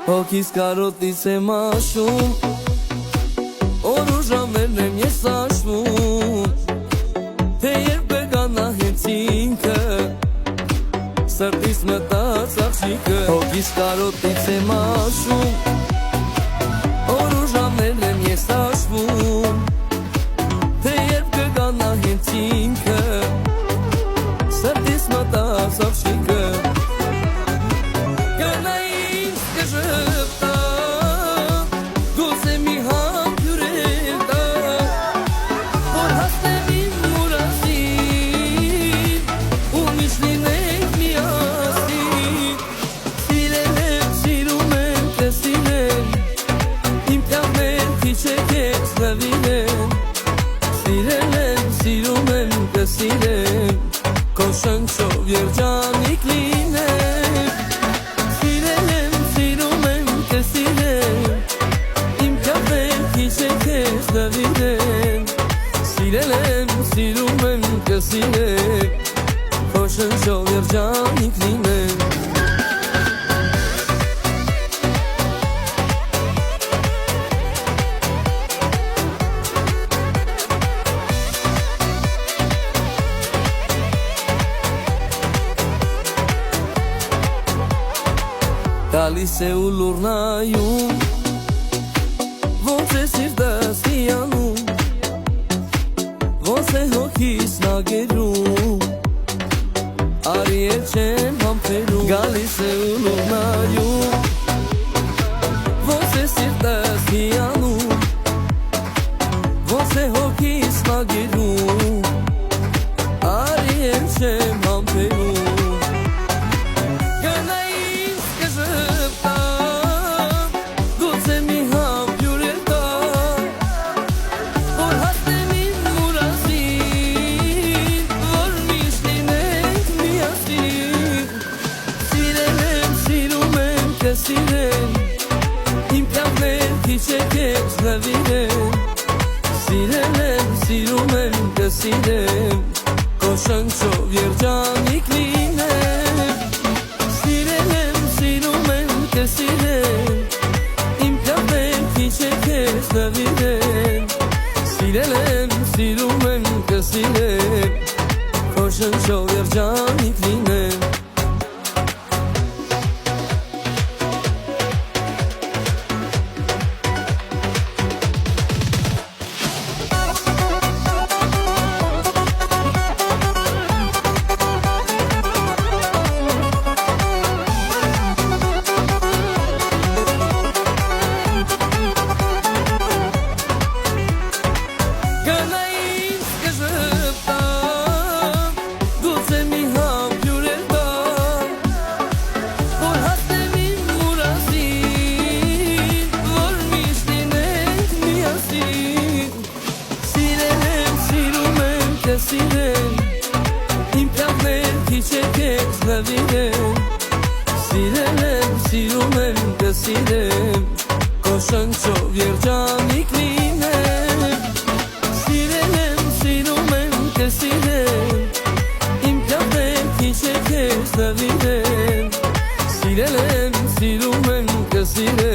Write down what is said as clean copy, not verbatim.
Հոգիս կարոտից եմ աշում, օր ու ժամերն եմ ես աշվում, թե երբ կգանա հենց ինքը, սրտիս մտած աղջիկը։ Հոգիս կարոտից եմ աշում, օր ու ժամերն եմ ես աշվում, թե երբ կգանա հենց ինքը, սրտիս մտած աղջիկը։ Քո շնչով երջանիկ լինեմ, սիրել եմ, սիրում եմ, կսիրեմ, իմ կապերքի չեքես նվիրեմ, սիրել եմ, սիրում եմ, կսիրեմ, քո շնչով երջանիկ լինեմ։ Գալիս է ու լուռնայում, ոնց է սիրտս հիանում, ոնց է հոգիս նագերում, արի էլ չեմ համբերում։ Գալիս է ու լուռնայում, ոնց է սիրտս հիանում, ոնց է հոգիս նագերում, արի էլ չեմ համբերում։ Սիրել, իմ կյանքերքի չեքես նվիրեմ, սիրել եմ, սիրում եմ, կսիրեմ, քո շնչով երջանիկ լինեմ, սիրել եմ, սիրում եմ, կսիրեմ, իմ կյանքերքի չեքես նվիրեմ, սիրել եմ, սիրում եմ, կսիրեմ, քո շնչով երջանիկ լինեմ։ Սիրել, իմ կյանքերքի չեքես նվիրեմ, սիրել եմ, սիրում եմ, կսիրեմ, քո շնչով երջանիկ լինեմ, սիրել եմ, սիրում եմ, կսիրեմ, իմ կյանքերքի չեքես նվիրեմ, սիրել եմ, սիրում եմ, կսիրեմ